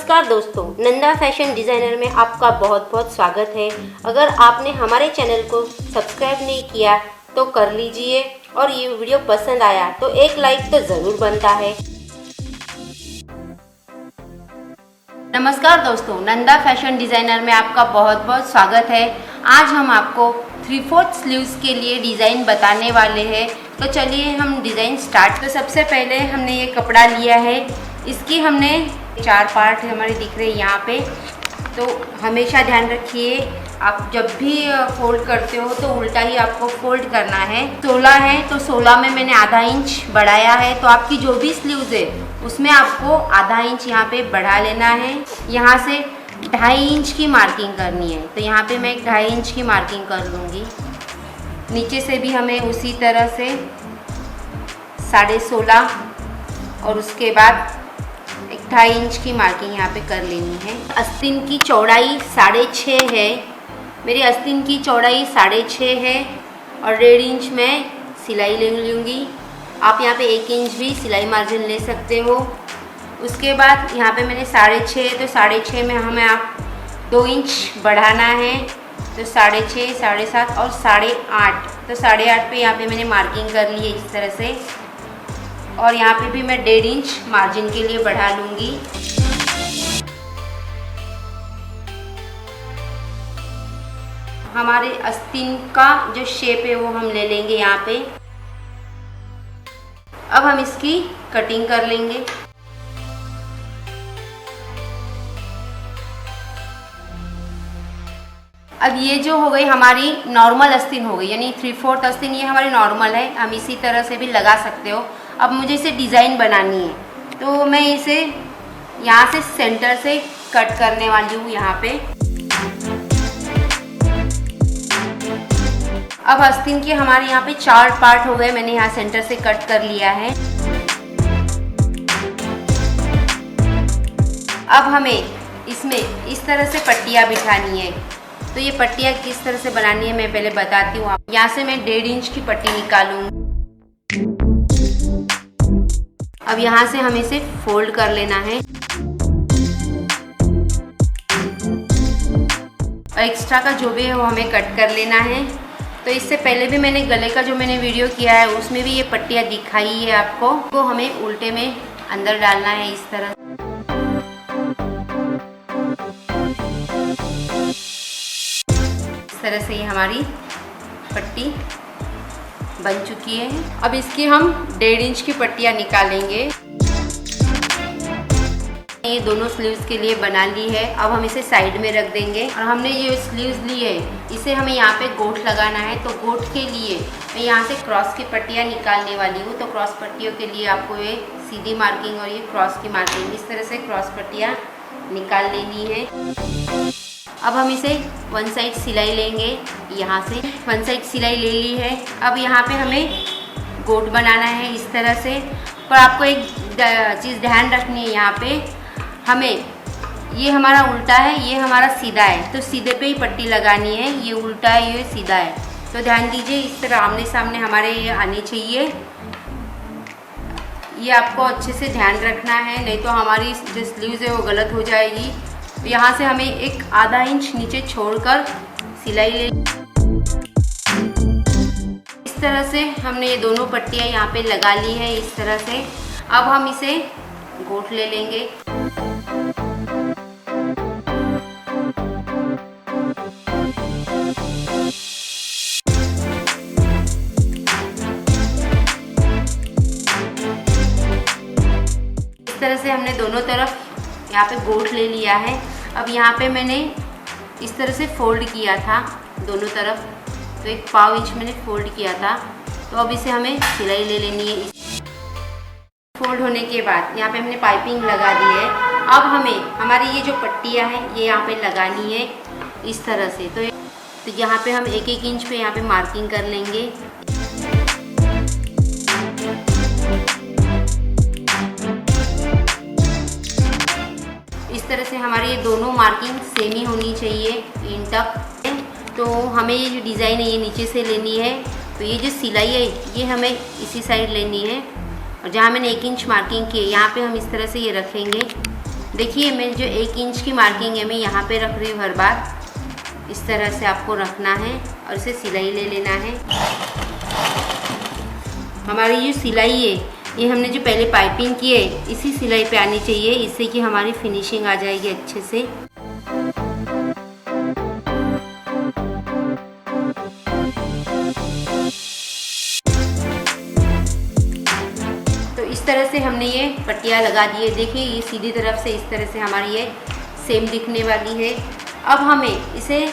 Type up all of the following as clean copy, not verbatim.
नमस्कार दोस्तों, Nanda fashion designer में आपका बहुत बहुत स्वागत है। अगर आपने हमारे चैनल को सब्सक्राइब नहीं किया तो कर लीजिए और ये वीडियो पसंद आया तो एक लाइक तो ज़रूर बनता है। नमस्कार दोस्तों, नंदा फैशन डिज़ाइनर में आपका बहुत बहुत स्वागत है। आज हम आपको 3/4 स्लीव्स के लिए डिज़ाइन बताने वाले हैं। तो चलिए हम डिज़ाइन स्टार्ट। तो सबसे पहले हमने ये कपड़ा लिया है, इसकी हमने 4 पार्ट हमारे दिख रहे हैं यहाँ पे। तो हमेशा ध्यान रखिए, आप जब भी फोल्ड करते हो तो उल्टा ही आपको फोल्ड करना है। 16 है तो 16 में मैंने आधा इंच बढ़ाया है। तो आपकी जो भी स्लीव्स है उसमें आपको आधा इंच यहाँ पे बढ़ा लेना है। यहाँ से 2.5 इंच की मार्किंग करनी है। तो यहाँ पे मैं 2.5 इंच की मार्किंग कर लूँगी। नीचे से भी हमें उसी तरह से 16.5 और उसके बाद 2.5 इंच की मार्किंग यहाँ पे कर लेनी है। आस्तीन की चौड़ाई 6.5 है। मेरी आस्तीन की चौड़ाई 6.5 है और 1.5 इंच मैं सिलाई ले लूँगी। आप यहाँ पे 1 इंच भी सिलाई मार्जिन ले सकते हो। उसके बाद यहाँ पे मैंने 6.5 तो 6.5 में हमें आप 2 इंच बढ़ाना है। तो 6.5, 7.5 और 8.5। तो 8.5 पे यहाँ पे मैंने मार्किंग कर ली है इस तरह से। और यहाँ पे भी मैं 1.5 इंच मार्जिन के लिए बढ़ा लूँगी। हमारे आस्तीन का जो शेप है वो हम ले लेंगे यहाँ पे। अब हम इसकी कटिंग कर लेंगे। अब ये जो हो गई हमारी नॉर्मल आस्तीन हो गई, यानी 3/4 आस्तीन ये हमारी नॉर्मल है। हम इसी तरह से भी लगा सकते हो। अब मुझे इसे डिज़ाइन बनानी है तो मैं इसे यहाँ से सेंटर से कट करने वाली हूँ यहाँ पे। अब आस्तीन के हमारे यहाँ पे 4 पार्ट हो गए। मैंने यहाँ सेंटर से कट कर लिया है। अब हमें इसमें इस तरह से पट्टियाँ बिठानी है। तो ये पट्टियाँ किस तरह से बनानी है मैं पहले बताती हूँ। यहाँ से मैं 1.5 इंच की पट्टी निकालूंगी। अब यहाँ से हमें इसे फोल्ड कर लेना है और एक्स्ट्रा का जो भी है वो हमें कट कर लेना है। तो इससे पहले भी मैंने गले का जो मैंने वीडियो किया है उसमें भी ये पट्टियाँ दिखाई है आपको। वो हमें उल्टे में अंदर डालना है इस तरह। इस तरह से ये हमारी पट्टी बन चुकी है। अब इसकी हम 1.5 इंच की पट्टियाँ निकालेंगे। ये दोनों स्लीव्स के लिए बना ली है। अब हम इसे साइड में रख देंगे और हमने ये स्लीव्स ली है इसे हमें यहाँ पे गोट लगाना है। तो गोट के लिए मैं यहाँ से क्रॉस की पट्टियाँ निकालने वाली हूँ। तो क्रॉस पट्टियों के लिए आपको ये सीधी मार्किंग और ये क्रॉस की मार्किंग इस तरह से क्रॉस पट्टियाँ निकाल लेनी है। अब हम इसे 1 साइड सिलाई लेंगे। यहाँ से 1 साइड सिलाई ले ली है। अब यहाँ पे हमें गोट बनाना है इस तरह से। पर आपको एक चीज़ ध्यान रखनी है, यहाँ पे हमें ये हमारा उल्टा है, ये हमारा सीधा है। तो सीधे पे ही पट्टी लगानी है। ये उल्टा है, ये सीधा है। तो ध्यान दीजिए, इस तरह आमने सामने हमारे ये आनी चाहिए। ये आपको अच्छे से ध्यान रखना है, नहीं तो हमारी जो स्लीव्स है वो गलत हो जाएगी। तो यहाँ से हमें एक आधा इंच नीचे छोड़कर सिलाई ले। इस तरह से हमने ये दोनों पट्टियाँ यहाँ पे लगा ली है इस तरह से। अब हम इसे गोट ले लेंगे। इस तरह से हमने दोनों तरफ यहाँ पे गोट ले लिया है। अब यहाँ पे मैंने इस तरह से फोल्ड किया था दोनों तरफ। तो 1 इंच मैंने फोल्ड किया था। तो अब इसे हमें सिलाई ले लेनी है। फोल्ड होने के बाद यहाँ पे हमने पाइपिंग लगा दी है। अब हमें हमारी ये जो पट्टियाँ हैं ये यहाँ पे लगानी है इस तरह से। तो यहाँ पे हम 1-1 इंच पे यहाँ पे मार्किंग कर लेंगे। इस तरह से हमारी ये दोनों मार्किंग सेम ही होनी चाहिए इन तक। तो हमें ये जो डिज़ाइन है ये नीचे से लेनी है। तो ये जो सिलाई है ये हमें इसी साइड लेनी है। और जहाँ मैंने 1 इंच मार्किंग की है यहाँ पे हम इस तरह से ये रखेंगे। देखिए मैं जो 1 इंच की मार्किंग है मैं यहाँ पे रख रही हूँ हर बार। इस तरह से आपको रखना है और इसे सिलाई ले लेना है। हमारी जो सिलाई है ये हमने जो पहले पाइपिंग की है इसी सिलाई पे आनी चाहिए, इससे कि हमारी फिनिशिंग आ जाएगी अच्छे से। तो इस तरह से हमने ये पट्टियाँ लगा दी है। देखिए ये सीधी तरफ से इस तरह से हमारी ये सेम दिखने वाली है। अब हमें इसे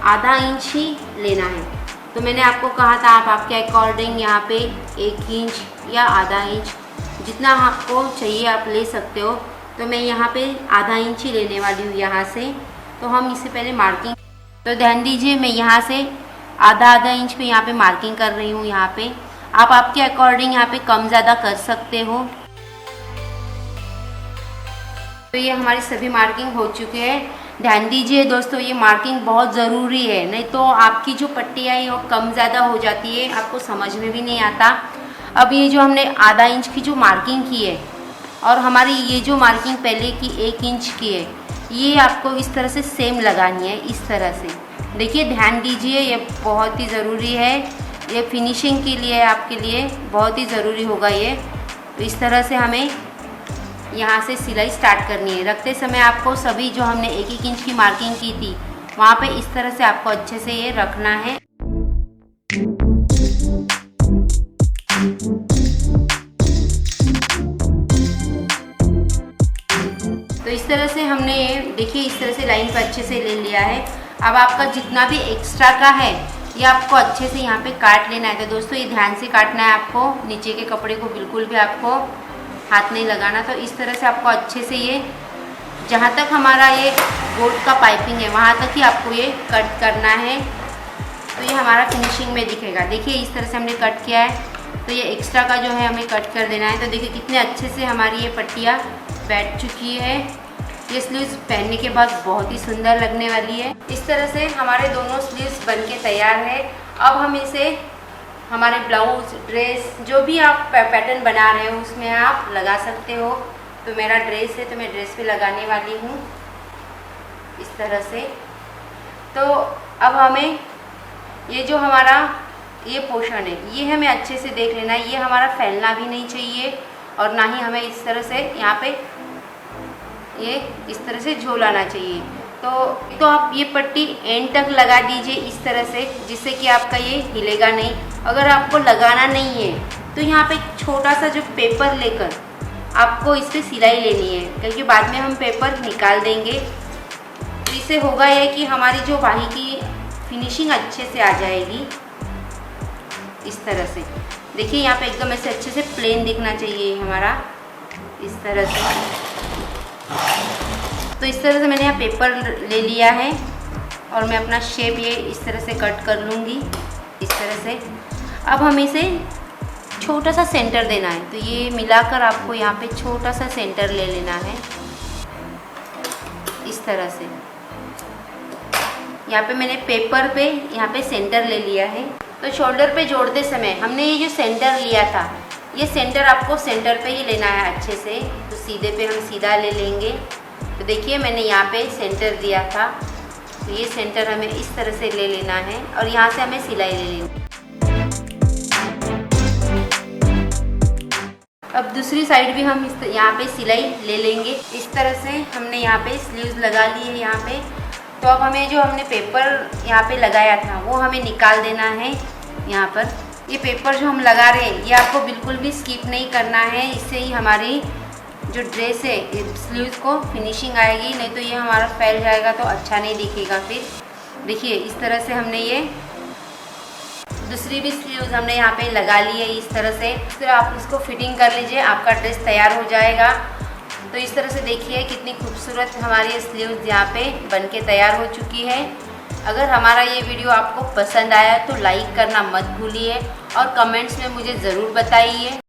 आधा इंच ही लेना है। तो मैंने आपको कहा था आप आपके अकॉर्डिंग यहाँ पे 1 इंच या आधा इंच जितना आपको चाहिए आप ले सकते हो। तो मैं यहाँ पे आधा इंच ही लेने वाली हूँ यहाँ से। तो हम इससे पहले मार्किंग, तो ध्यान दीजिए मैं यहाँ से आधा इंच पे यहाँ पे मार्किंग कर रही हूँ। यहाँ पे आप आपके अकॉर्डिंग यहाँ पे कम ज़्यादा कर सकते हो। तो ये हमारी सभी मार्किंग हो चुके हैं। ध्यान दीजिए दोस्तों ये मार्किंग बहुत ज़रूरी है, नहीं तो आपकी जो पट्टियाँ है वो कम ज़्यादा हो जाती है, आपको समझ में भी नहीं आता। अब ये जो हमने आधा इंच की जो मार्किंग की है और हमारी ये जो मार्किंग पहले की 1 इंच की है ये आपको इस तरह से सेम लगानी है। इस तरह से देखिए ध्यान दीजिए ये बहुत ही ज़रूरी है, ये फिनिशिंग के लिए आपके लिए बहुत ही ज़रूरी होगा ये। तो इस तरह से हमें यहाँ से सिलाई स्टार्ट करनी है। रखते समय आपको सभी जो हमने 1 इंच की मार्किंग की थी वहाँ पे इस तरह से आपको अच्छे से ये रखना है। तो इस तरह से हमने ये देखिए इस तरह से लाइन पर अच्छे से ले लिया है। अब आपका जितना भी एक्स्ट्रा का है ये आपको अच्छे से यहाँ पे काट लेना है। तो दोस्तों ये ध्यान से काटना है आपको, नीचे के कपड़े को बिल्कुल भी आपको हाथ नहीं लगाना। तो इस तरह से आपको अच्छे से ये जहाँ तक हमारा ये गोट का पाइपिंग है वहाँ तक ही आपको ये कट करना है। तो ये हमारा फिनिशिंग में दिखेगा। देखिए इस तरह से हमने कट किया है। तो ये एक्स्ट्रा का जो है हमें कट कर देना है। तो देखिए कितने अच्छे से हमारी ये पट्टियाँ बैठ चुकी है। ये स्लीव्स पहनने के बाद बहुत ही सुंदर लगने वाली है। इस तरह से हमारे दोनों स्लीव्स बन के तैयार है। अब हम इसे हमारे ब्लाउज, ड्रेस जो भी आप पैटर्न बना रहे हो उसमें आप लगा सकते हो। तो मेरा ड्रेस है तो मैं ड्रेस पे लगाने वाली हूँ इस तरह से। तो अब हमें ये जो हमारा ये पोर्शन है ये हमें अच्छे से देख लेना है। ये हमारा फैलना भी नहीं चाहिए और ना ही हमें इस तरह से यहाँ पे ये इस तरह से झोल आना चाहिए। तो आप ये पट्टी एंड तक लगा दीजिए इस तरह से, जिससे कि आपका ये हिलेगा नहीं। अगर आपको लगाना नहीं है तो यहाँ पे छोटा सा जो पेपर लेकर आपको इस पर सिलाई लेनी है, क्योंकि बाद में हम पेपर निकाल देंगे। तो इससे होगा ये कि हमारी जो बाही की फिनिशिंग अच्छे से आ जाएगी। इस तरह से देखिए यहाँ पे एकदम ऐसे अच्छे से प्लेन दिखना चाहिए हमारा इस तरह से। तो इस तरह से मैंने यहाँ पेपर ले लिया है और मैं अपना शेप ये इस तरह से कट कर लूँगी इस तरह से। अब हमें इसे छोटा सा सेंटर देना है। तो ये मिलाकर आपको यहाँ पे छोटा सा सेंटर ले लेना है इस तरह से। यहाँ पे मैंने पेपर पे यहाँ पे सेंटर ले लिया है। तो शोल्डर पे जोड़ते समय हमने ये जो सेंटर लिया था ये सेंटर आपको सेंटर पे ही लेना है अच्छे से। तो सीधे पे हम सीधा ले लेंगे। तो देखिए मैंने यहाँ पे सेंटर दिया था, तो ये सेंटर हमें इस तरह से ले लेना है और यहाँ से हमें सिलाई ले लेनी है। अब दूसरी साइड भी हम यहाँ पे सिलाई ले लेंगे। इस तरह से हमने यहाँ पे स्लीव्स लगा ली है यहाँ पे। तो अब हमें जो हमने पेपर यहाँ पे लगाया था वो हमें निकाल देना है। यहाँ पर ये पेपर जो हम लगा रहे हैं ये आपको बिल्कुल भी स्किप नहीं करना है, इससे ही हमारी जो ड्रेस है स्लीव्स को फिनिशिंग आएगी, नहीं तो ये हमारा फैल जाएगा तो अच्छा नहीं दिखेगा फिर। देखिए इस तरह से हमने ये दूसरी भी स्लीव्स हमने यहाँ पे लगा ली है इस तरह से। इस तरह आप इसको फिटिंग कर लीजिए, आपका ड्रेस तैयार हो जाएगा। तो इस तरह से देखिए कितनी खूबसूरत हमारी स्लीव्स यहाँ पे बन के तैयार हो चुकी है। अगर हमारा ये वीडियो आपको पसंद आया तो लाइक करना मत भूलिए और कमेंट्स में मुझे ज़रूर बताइए।